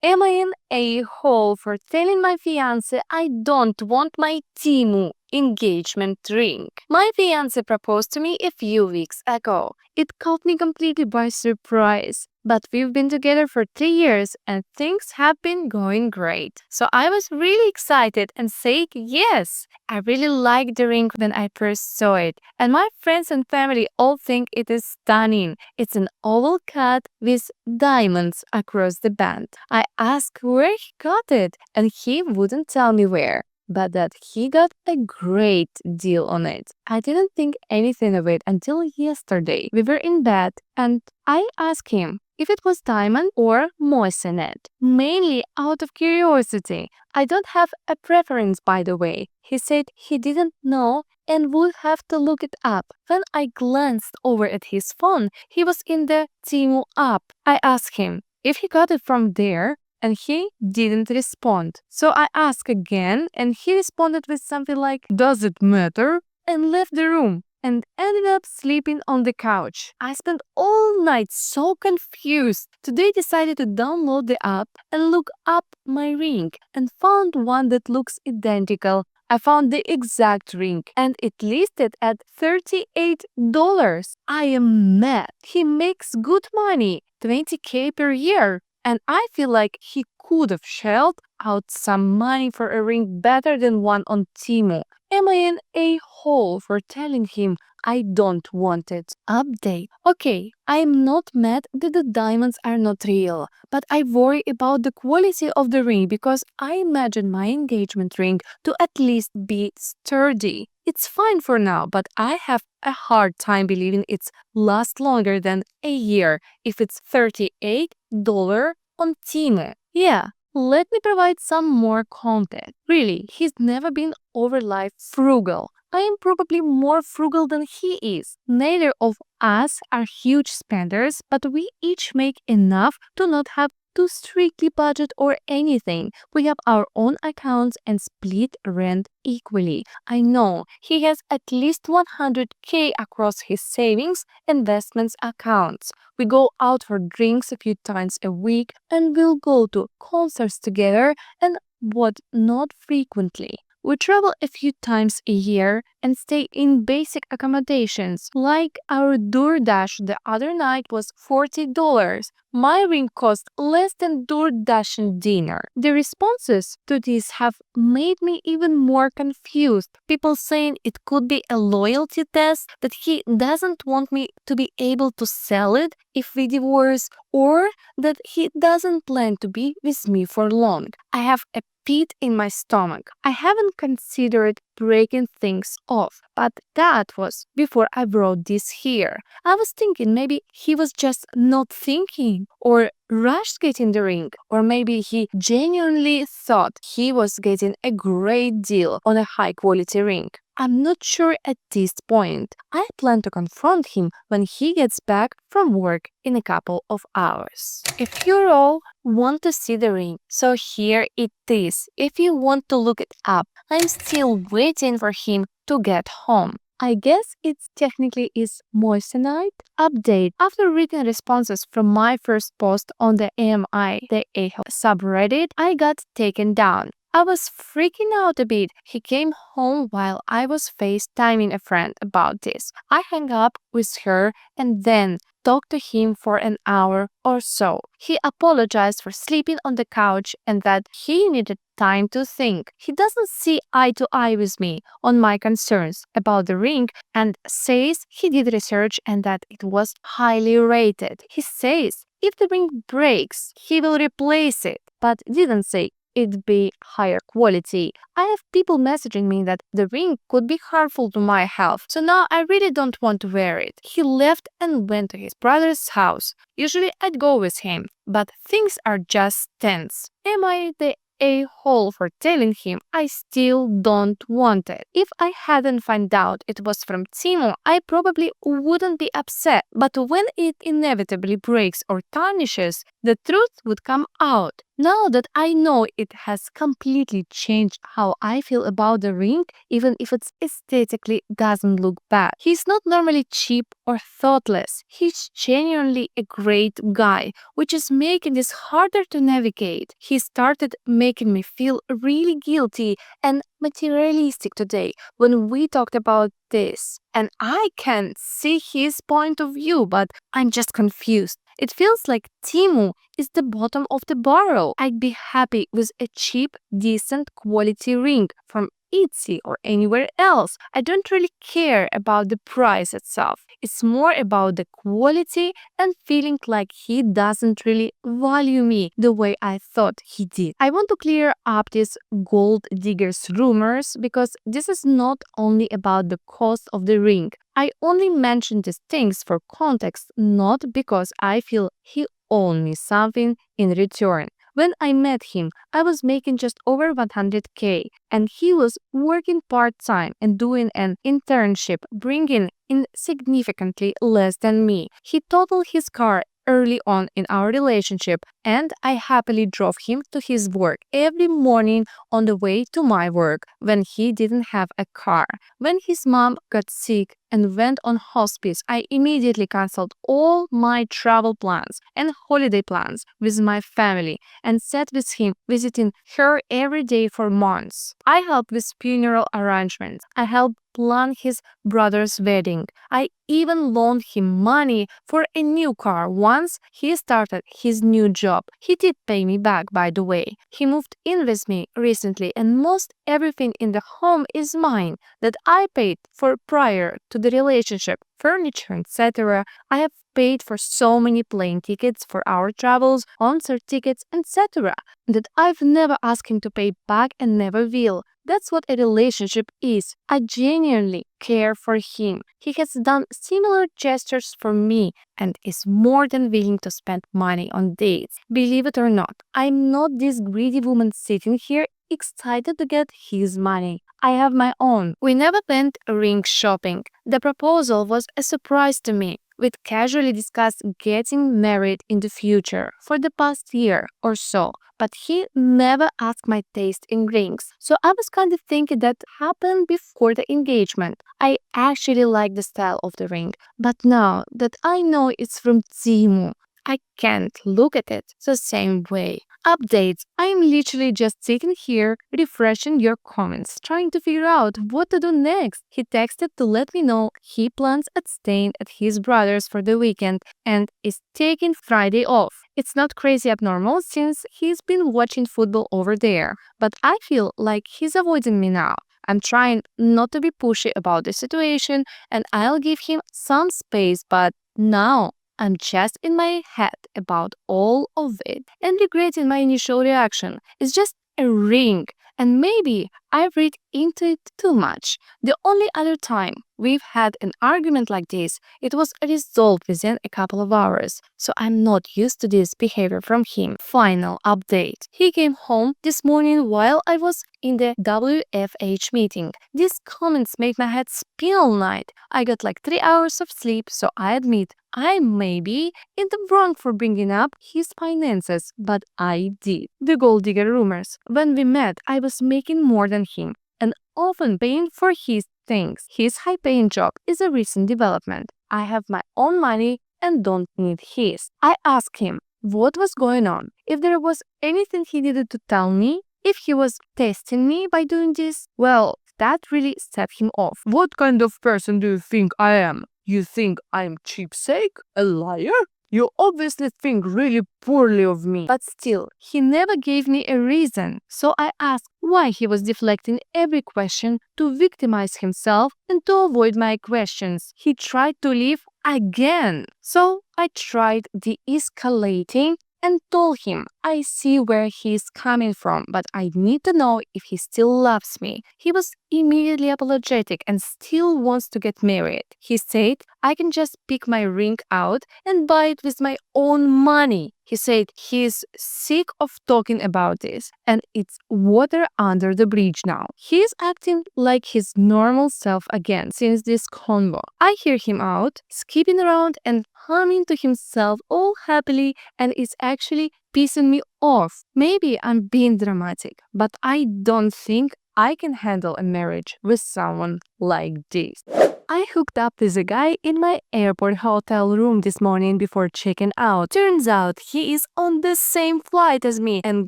Am I an a-hole for telling my fiancé I don't want my TEMU engagement ring? My fiancé proposed to me a few weeks ago. It caught me completely by surprise. But we've been together for 3 years and things have been going great. So I was really excited and said yes. I really liked the ring when I first saw it, and my friends and family all think it is stunning. It's an oval cut with diamonds across the band. I asked where he got it, and he wouldn't tell me where, but that he got a great deal on it. I didn't think anything of it until yesterday. We were in bed, and I asked him if it was diamond or moissanite, mainly out of curiosity. I don't have a preference, by the way. He said he didn't know and would have to look it up. When I glanced over at his phone, he was in the TEMU app. I asked him if he got it from there, and he didn't respond. So I asked again, and he responded with something like, "Does it matter?" and left the room and ended up sleeping on the couch. I spent all night so confused. Today decided to download the app and look up my ring and found one that looks identical. I found the exact ring and it listed at $38. I am mad. He makes good money, $20K per year. And I feel like he could have shelled out some money for a ring better than one on TEMU. Am I an a-hole for telling him I don't want it? Update. Okay, I'm not mad that the diamonds are not real, but I worry about the quality of the ring because I imagine my engagement ring to at least be sturdy. It's fine for now, but I have a hard time believing it's last longer than a year if it's $38 on TEMU. Yeah, let me provide some more context. Really, he's never been over life frugal. I am probably more frugal than he is. Neither of us are huge spenders, but we each make enough to not have to strictly budget or anything. We have our own accounts and split rent equally. I know he has at least $100K across his savings, investments accounts. We go out for drinks a few times a week and we'll go to concerts together and what not frequently. We travel a few times a year and stay in basic accommodations. Like our DoorDash the other night was $40. My ring cost less than DoorDash dinner. The responses to this have made me even more confused. People saying it could be a loyalty test, that he doesn't want me to be able to sell it if we divorce, or that he doesn't plan to be with me for long. I have a pit in my stomach. I haven't considered breaking things off, but that was before I brought this here. I was thinking maybe he was just not thinking or rushed getting the ring, or maybe he genuinely thought he was getting a great deal on a high quality ring. I'm not sure at this point. I plan to confront him when he gets back from work in a couple of hours. If you all want to see the ring, so here it is. If you want to look it up, I'm still waiting for him to get home. I guess it technically is moissanite. Update. After reading responses from my first post on the AMI, the ahole subreddit, I got taken down. I was freaking out a bit. He came home while I was FaceTiming a friend about this. I hung up with her and then talked to him for an hour or so. He apologized for sleeping on the couch and that he needed time to think. He doesn't see eye to eye with me on my concerns about the ring and says he did research and that it was highly rated. He says if the ring breaks, he will replace it, but didn't say it'd be higher quality. I have people messaging me that the ring could be harmful to my health, so now I really don't want to wear it. He left and went to his brother's house. Usually I'd go with him, but things are just tense. Am I the a-hole for telling him I still don't want it? If I hadn't found out it was from TEMU, I probably wouldn't be upset, but when it inevitably breaks or tarnishes, the truth would come out. Now that I know it has completely changed how I feel about the ring, even if it aesthetically doesn't look bad. He's not normally cheap or thoughtless. He's genuinely a great guy, which is making this harder to navigate. He started making me feel really guilty and materialistic today when we talked about this. And I can see his point of view, but I'm just confused. It feels like Timu is the bottom of the barrel. I'd be happy with a cheap, decent quality ring from Etsy or anywhere else. I don't really care about the price itself. It's more about the quality and feeling like he doesn't really value me the way I thought he did. I want to clear up these gold diggers rumors because this is not only about the cost of the ring. I only mention these things for context, not because I feel he owed me something in return. When I met him, I was making just over 100K and he was working part-time and doing an internship, bringing in significantly less than me. He totaled his car early on in our relationship and I happily drove him to his work every morning on the way to my work when he didn't have a car. When his mom got sick and went on hospice, I immediately canceled all my travel plans and holiday plans with my family and sat with him visiting her every day for months. I helped with funeral arrangements. I helped plan his brother's wedding. I even loaned him money for a new car once he started his new job. He did pay me back, by the way. He moved in with me recently and most everything in the home is mine that I paid for prior to the relationship, furniture, etc. I have paid for so many plane tickets for our travels, concert tickets, etc. that I've never asked him to pay back and never will. That's what a relationship is. I genuinely care for him. He has done similar gestures for me and is more than willing to spend money on dates. Believe it or not, I'm not this greedy woman sitting here excited to get his money. I have my own. We never went ring shopping. The proposal was a surprise to me. We'd casually discussed getting married in the future for the past year or so, but he never asked my taste in rings. So I was kind of thinking that happened before the engagement. I actually like the style of the ring, but now that I know it's from Temu, I can't look at it the same way. Updates. I'm literally just sitting here refreshing your comments, trying to figure out what to do next. He texted to let me know he plans at staying at his brother's for the weekend and is taking Friday off. It's not crazy abnormal since he's been watching football over there, but I feel like he's avoiding me now. I'm trying not to be pushy about the situation and I'll give him some space, but now I'm just in my head about all of it and regretting my initial reaction. It's just a ring, and maybe I read into it too much. The only other time we've had an argument like this, it was resolved within a couple of hours, so I'm not used to this behavior from him. Final update. He came home this morning while I was in the WFH meeting. These comments made my head spin all night. I got like 3 hours of sleep, so I admit I may be in the wrong for bringing up his finances, but I did. The gold digger rumors. When we met, I was making more than him and often paying for his things. His high-paying job is a recent development. I have my own money and don't need his. I asked him what was going on, if there was anything he needed to tell me, if he was testing me by doing this. Well, that really set him off. What kind of person do you think I am? You think I'm cheapsake? A liar? You obviously think really poorly of me. But still, he never gave me a reason. So I asked why he was deflecting every question to victimize himself and to avoid my questions. He tried to leave again. So I tried de-escalating and told him I see where he's coming from, but I need to know if he still loves me. He was immediately apologetic and still wants to get married. He said I can just pick my ring out and buy it with my own money. He said he's sick of talking about this and it's water under the bridge now. He's acting like his normal self again since this convo. I hear him out, skipping around and humming to himself all happily, and it's actually pissing me off. Maybe I'm being dramatic, but I don't think I can handle a marriage with someone like this. I hooked up with a guy in my airport hotel room this morning before checking out. Turns out he is on the same flight as me, and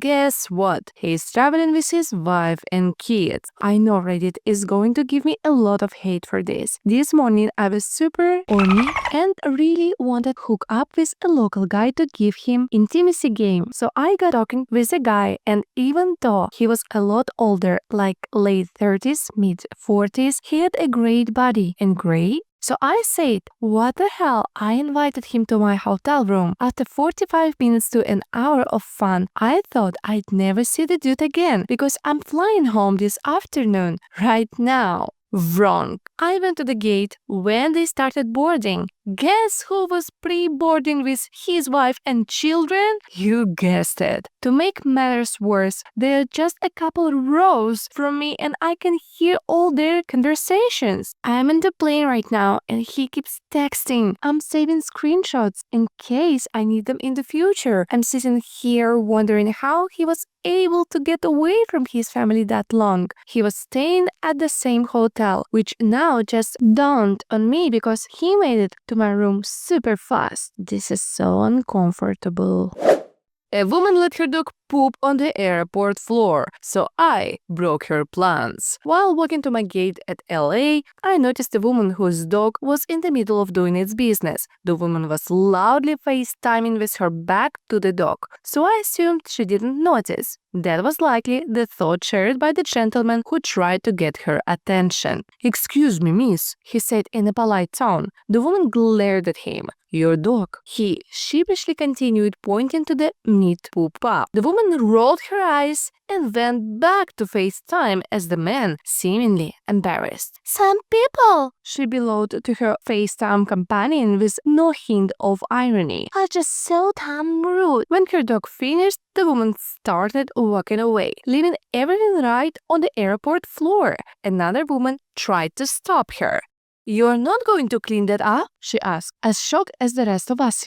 guess what? He's traveling with his wife and kids. I know Reddit is going to give me a lot of hate for this. This morning I was super horny and really wanted to hook up with a local guy to give him intimacy game. So I got talking with a guy, and even though he was a lot older, like late 30s, mid 40s, he had a great body and gray. So I said, what the hell? I invited him to my hotel room. After 45 minutes to an hour of fun, I thought I'd never see the dude again because I'm flying home this afternoon, right now. Wrong. I went to the gate when they started boarding. Guess who was pre-boarding with his wife and children? You guessed it. To make matters worse, they're just a couple rows from me and I can hear all their conversations. I'm in the plane right now and he keeps texting. I'm saving screenshots in case I need them in the future. I'm sitting here wondering how he was able to get away from his family that long. He was staying at the same hotel, which now just dawned on me because he made it to my room super fast. This is so uncomfortable. A woman let her dog poop on the airport floor, so I broke her plans. While walking to my gate at LA, I noticed a woman whose dog was in the middle of doing its business. The woman was loudly FaceTiming with her back to the dog, so I assumed she didn't notice. That was likely the thought shared by the gentleman who tried to get her attention. "Excuse me, miss," he said in a polite tone. The woman glared at him. "Your dog." He sheepishly continued, pointing to the meat poop pup. The woman rolled her eyes and went back to FaceTime as the man, seemingly embarrassed. "Some people," she bellowed to her FaceTime companion with no hint of irony, "are just so damn rude." When her dog finished, the woman started walking away, leaving everything right on the airport floor. Another woman tried to stop her. "You're not going to clean that up?" she asked, as shocked as the rest of us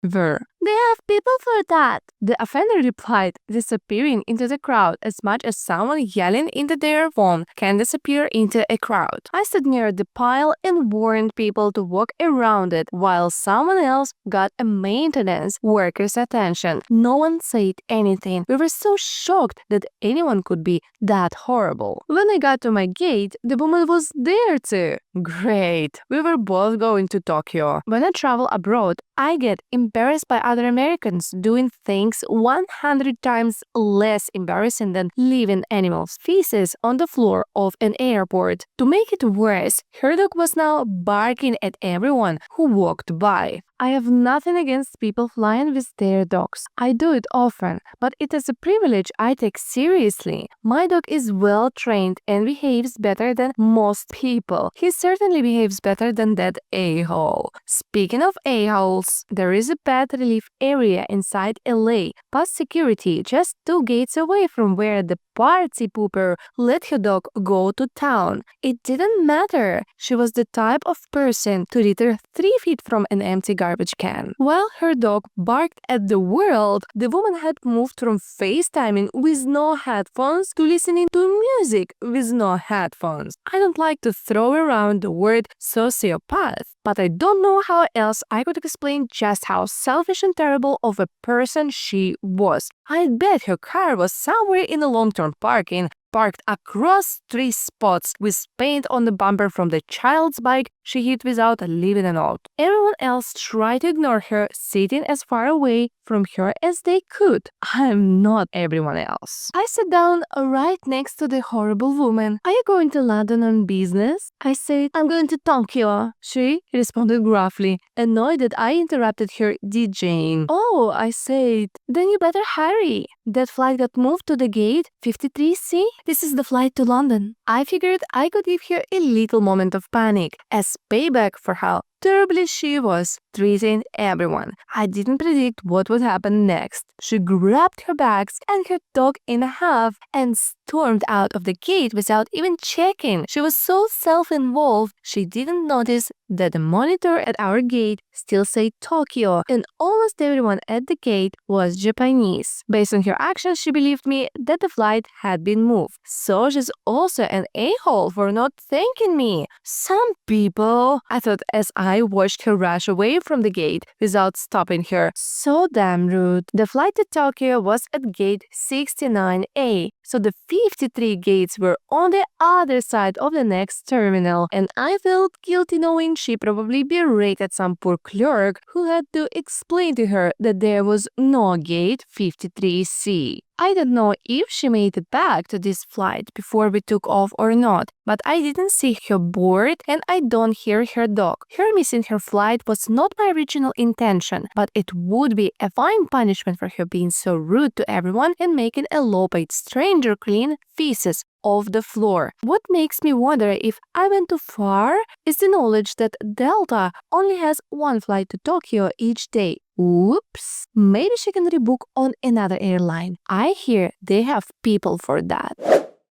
were. "They have people for that," the offender replied, disappearing into the crowd as much as someone yelling into their phone can disappear into a crowd. I stood near the pile and warned people to walk around it while someone else got a maintenance worker's attention. No one said anything. We were so shocked that anyone could be that horrible. When I got to my gate, the woman was there too. Great. We were both going to Tokyo. When I travel abroad, I get embarrassed by other Americans doing things 100 times less embarrassing than leaving animals' feces on the floor of an airport. To make it worse, her dog was now barking at everyone who walked by. I have nothing against people flying with their dogs. I do it often, but it is a privilege I take seriously. My dog is well trained and behaves better than most people. He certainly behaves better than that a-hole. Speaking of a-holes, there is a pet relief area inside LA, past security, just 2 gates away from where the party pooper let her dog go to town. It didn't matter. She was the type of person to litter 3 feet from an empty garbage can. While her dog barked at the world, the woman had moved from FaceTiming with no headphones to listening to music with no headphones. I don't like to throw around the word sociopath, but I don't know how else I could explain just how selfish and terrible of a person she was. I'd bet her car was somewhere in the long-term parking, parked across 3 spots with paint on the bumper from the child's bike she hit without leaving a note. Everyone else tried to ignore her, sitting as far away from her as they could. I'm not everyone else. I sat down right next to the horrible woman. "Are you going to London on business?" I said. "I'm going to Tokyo," she responded gruffly, annoyed that I interrupted her DJing. "Oh," I said, "then you better hurry. That flight got moved to the gate 53C. This is the flight to London." I figured I could give her a little moment of panic as payback for how terribly she was treating everyone. I didn't predict what would happen next. She grabbed her bags and her dog in half and stormed out of the gate without even checking. She was so self-involved, she didn't notice that the monitor at our gate still said Tokyo, and almost everyone at the gate was Japanese. Based on her actions, she believed me that the flight had been moved. So she's also an a-hole for not thanking me. Some people, I thought as I watched her rush away from the gate without stopping her. So damn rude. The flight to Tokyo was at gate 69A, so the 53 gates were on the other side of the next terminal, and I felt guilty knowing she probably berated some poor clerk who had to explain to her that there was no gate 53C. I don't know if she made it back to this flight before we took off or not, but I didn't see her board and I don't hear her dog. Her missing her flight was not my original intention, but it would be a fine punishment for her being so rude to everyone and making a low-paid stranger clean feces off the floor. What makes me wonder if I went too far is the knowledge that Delta only has one flight to Tokyo each day. Oops, maybe she can rebook on another airline. I hear they have people for that.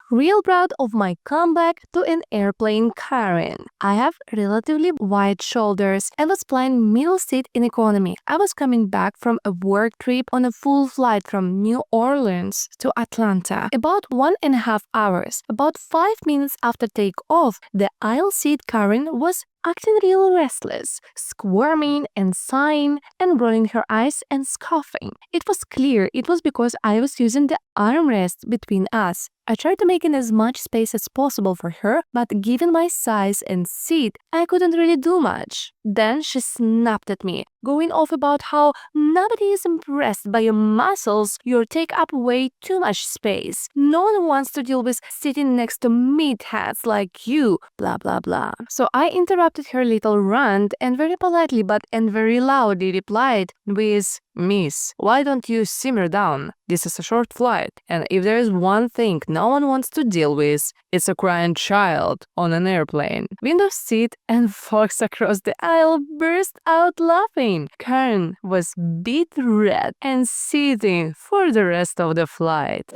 Real proud of my comeback to an airplane Karen. I have relatively wide shoulders and was flying middle seat in economy. I was coming back from a work trip on a full flight from New Orleans to Atlanta. About 1.5 hours. About 5 minutes after takeoff, the aisle seat Karen was acting real restless, squirming and sighing and rolling her eyes and scoffing. It was clear it was because I was using the armrest between us. I tried to make in as much space as possible for her, but given my size and seat, I couldn't really do much. Then she snapped at me, going off about how nobody is impressed by your muscles, you take up way too much space. No one wants to deal with sitting next to meatheads like you, blah blah blah. So I interrupted her little rant and very politely and very loudly replied with, "Miss, why don't you simmer down? This is a short flight, and if there is one thing no one wants to deal with, it's a crying child on an airplane." Window seat and folks across the aisle burst out laughing. Karen was beet red and seething for the rest of the flight.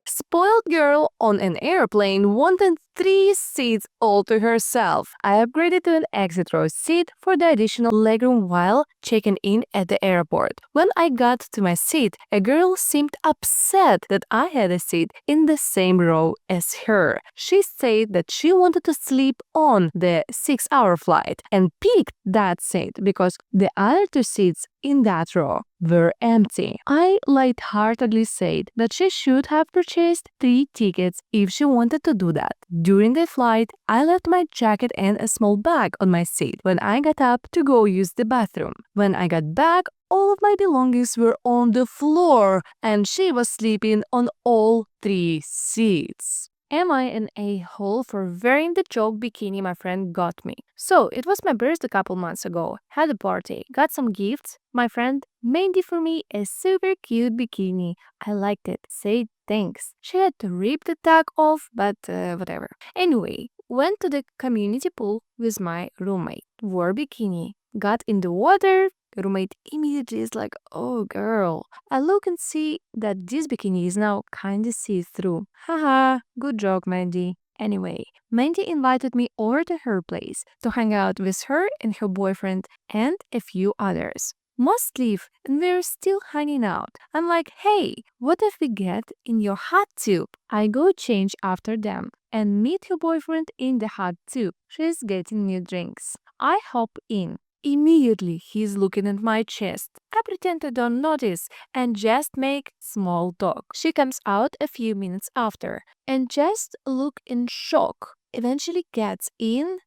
Spoiled girl on an airplane wanted 3 seats all to herself. I upgraded to an exit row seat for the additional legroom while checking in at the airport. When I got to my seat, a girl seemed upset that I had a seat in the same row as her. She said that she wanted to sleep on the 6-hour flight and picked that seat because the other 2 seats in that row were empty. I lightheartedly said that she should have purchased 3 tickets if she wanted to do that. During the flight, I left my jacket and a small bag on my seat when I got up to go use the bathroom. When I got back, all of my belongings were on the floor and she was sleeping on all 3 seats. Am I an a-hole for wearing the joke bikini my friend got me? So, it was my birthday a couple months ago. Had a party, got some gifts. My friend made it for me a super cute bikini. I liked it. Say thanks. She had to rip the tag off, but whatever. Anyway, went to the community pool with my roommate. Wore bikini. Got in the water. Roommate immediately is like, "Oh girl." I look and see that this bikini is now kinda see-through. Haha, good joke, Mandy. Anyway, Mandy invited me over to her place to hang out with her and her boyfriend and a few others. Must leave and we're still hanging out. I'm like, "Hey, what if we get in your hot tub?" I go change after them and meet her boyfriend in the hot tub. She's getting new drinks. I hop in. Immediately, he's looking at my chest. I pretend I don't notice and just make small talk. She comes out a few minutes after and just look in shock. Eventually gets in.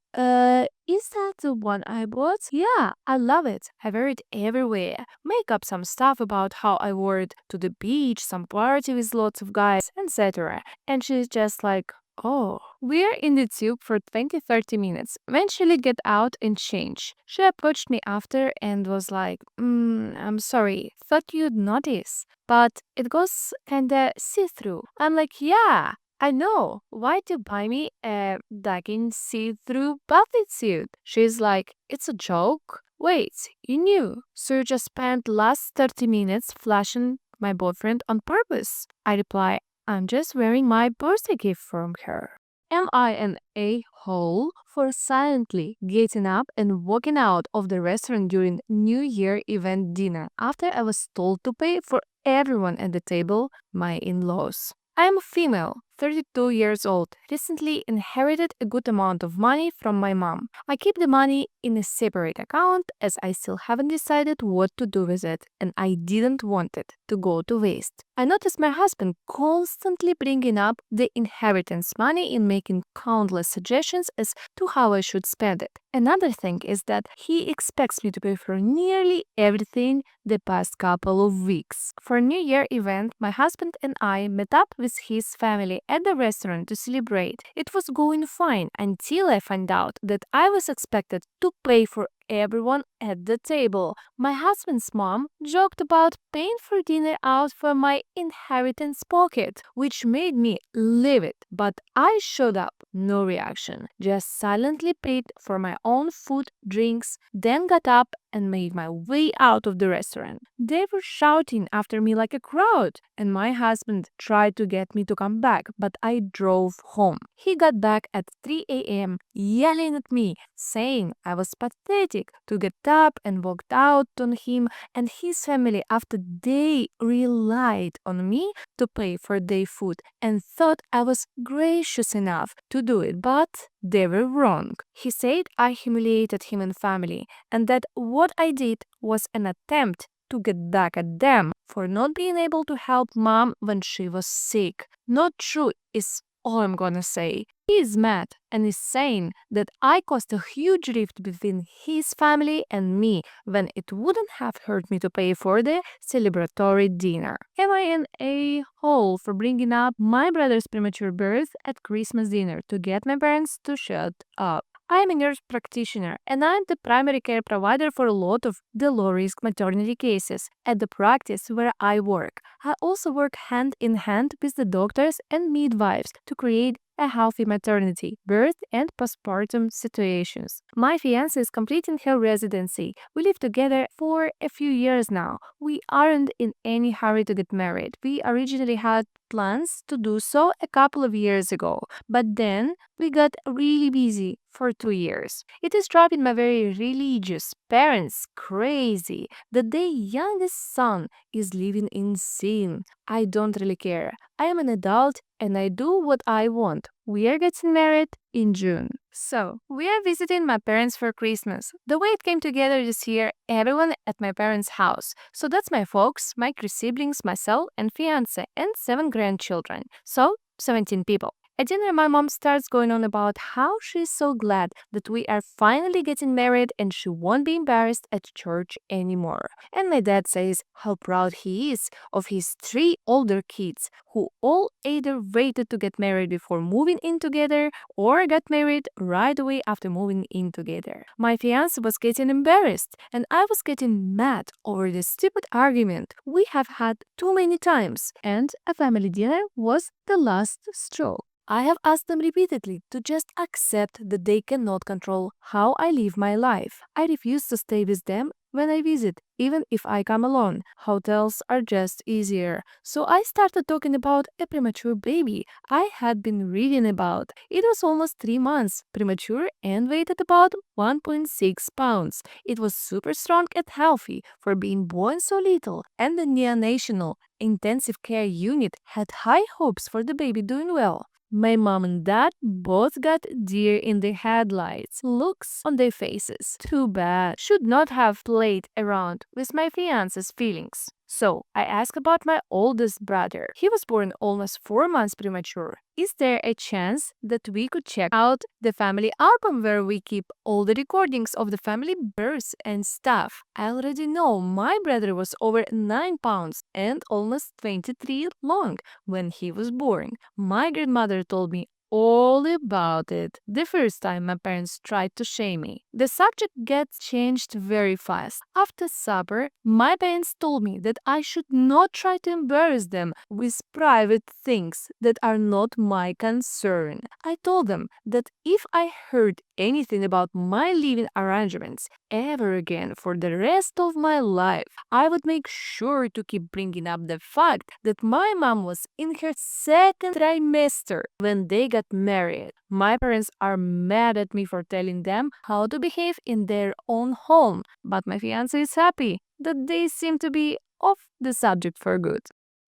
Is that the one I bought? Yeah, I love it. I wear it everywhere. Make up some stuff about how I wore it to the beach, some party with lots of guys, etc. And she's just like, "Oh." We're in the tube for 20-30 minutes. Eventually get out and change. She approached me after and was like, "I'm sorry, thought you'd notice. But it goes kinda see-through." I'm like, "Yeah, I know. Why'd you buy me a dagging see-through bodysuit? She's like, it's a joke. Wait, you knew. So you just spent last 30 minutes flashing my boyfriend on purpose. I reply, I'm just wearing my birthday gift from her. Am I an a-hole for silently getting up and walking out of the restaurant during New Year event dinner after I was told to pay for everyone at the table, my in-laws? I am a female, 32 years old, recently inherited a good amount of money from my mom. I keep the money in a separate account as I still haven't decided what to do with it and I didn't want it to go to waste. I noticed my husband constantly bringing up the inheritance money and making countless suggestions as to how I should spend it. Another thing is that he expects me to pay for nearly everything the past couple of weeks. For a New Year event, my husband and I met up with his family at the restaurant to celebrate. It was going fine until I found out that I was expected to pay for everyone at the table. My husband's mom joked about paying for dinner out from my inheritance pocket, which made me livid. But I showed up, no reaction, just silently paid for my own food, drinks, then got up and made my way out of the restaurant. They were shouting after me like a crowd, and my husband tried to get me to come back, but I drove home. He got back at 3 a.m., yelling at me, saying I was pathetic to get up and walked out on him and his family after they relied on me to pay for their food and thought I was gracious enough to do it, but they were wrong. He said I humiliated him and family and that what I did was an attempt to get back at them for not being able to help mom when she was sick. Not true is all I'm gonna say. He is mad and is saying that I caused a huge rift between his family and me when it wouldn't have hurt me to pay for the celebratory dinner. Am I an a-hole for bringing up my brother's premature birth at Christmas dinner to get my parents to shut up? I'm a nurse practitioner and I'm the primary care provider for a lot of the low-risk maternity cases at the practice where I work. I also work hand in hand with the doctors and midwives to create a healthy maternity, birth, and postpartum situations. My fiancé is completing her residency. We live together for a few years now. We aren't in any hurry to get married. We originally had plans to do so a couple of years ago, but then we got really busy for 2 years. It is driving my very religious parents crazy that their youngest son is living in sin. I don't really care. I am an adult and I do what I want. We are getting married in June. So, we are visiting my parents for Christmas. The way it came together this year, everyone at my parents' house. So that's my folks, my 3 siblings, myself, and fiancé, and 7 grandchildren. So, 17 people. At dinner, my mom starts going on about how she's so glad that we are finally getting married and she won't be embarrassed at church anymore. And my dad says how proud he is of his 3 older kids who all either waited to get married before moving in together or got married right away after moving in together. My fiancé was getting embarrassed and I was getting mad over this stupid argument we have had too many times, and a family dinner was the last straw. I have asked them repeatedly to just accept that they cannot control how I live my life. I refuse to stay with them when I visit, even if I come alone. Hotels are just easier. So I started talking about a premature baby I had been reading about. It was almost 3 months premature and weighed at about 1.6 pounds. It was super strong and healthy for being born so little, and the neonatal intensive care unit had high hopes for the baby doing well. My mom and dad both got deer in the headlights looks on their faces. Too bad. Should not have played around with my fiance's feelings. So I asked about my oldest brother. He was born almost 4 months premature. Is there a chance that we could check out the family album where we keep all the recordings of the family births and stuff? I already know my brother was over 9 pounds and almost 23 long when he was born. My grandmother told me all about it. The first time my parents tried to shame me, the subject gets changed very fast. After supper, my parents told me that I should not try to embarrass them with private things that are not my concern. I told them that if I heard anything about my living arrangements ever again for the rest of my life, I would make sure to keep bringing up the fact that my mom was in her second trimester when they got married. My parents are mad at me for telling them how to behave in their own home, but my fiancé is happy that they seem to be off the subject for good.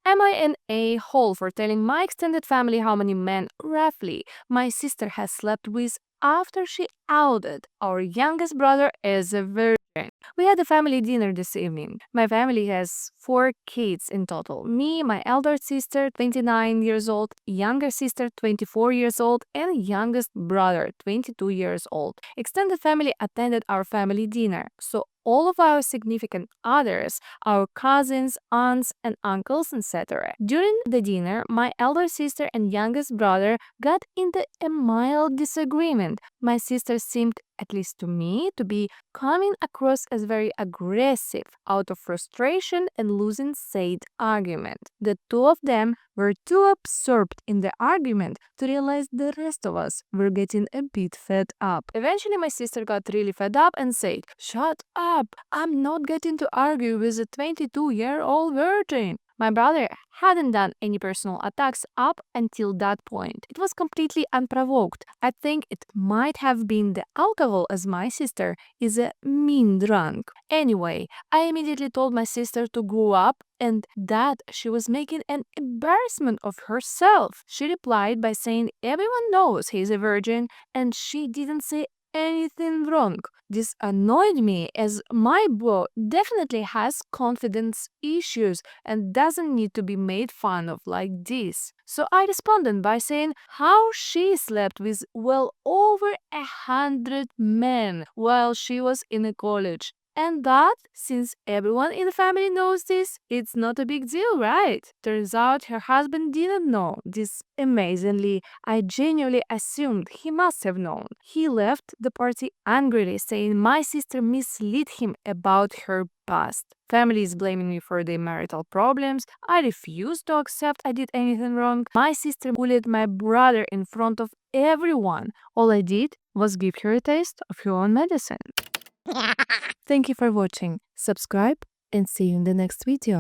Am I an a-hole for telling my extended family how many men, roughly, my sister has slept with after she outed our youngest brother as a virgin? We had a family dinner this evening. My family has 4 kids in total. Me, my elder sister, 29 years old, younger sister, 24 years old, and youngest brother, 22 years old. Extended family attended our family dinner, so all of our significant others, our cousins, aunts, and uncles, etc. During the dinner, my elder sister and youngest brother got into a mild disagreement. My sister seemed, at least to me, to be coming across as very aggressive out of frustration and losing said argument. The two of them were too absorbed in the argument to realize the rest of us were getting a bit fed up. Eventually, my sister got really fed up and said, "Shut up! I'm not getting to argue with a 22-year-old virgin." My brother hadn't done any personal attacks up until that point. It was completely unprovoked. I think it might have been the alcohol, as my sister is a mean drunk. Anyway, I immediately told my sister to grow up and that she was making an embarrassment of herself. She replied by saying everyone knows he's a virgin and she didn't say anything wrong. This annoyed me as my bro definitely has confidence issues and doesn't need to be made fun of like this. So I responded by saying how she slept with well over 100 men while she was in college. And that, since everyone in the family knows this, it's not a big deal, right? Turns out her husband didn't know this amazingly. I genuinely assumed he must have known. He left the party angrily, saying my sister misled him about her past. Family is blaming me for their marital problems. I refuse to accept I did anything wrong. My sister bullied my brother in front of everyone. All I did was give her a taste of her own medicine. Thank you for watching. Subscribe and see you in the next video.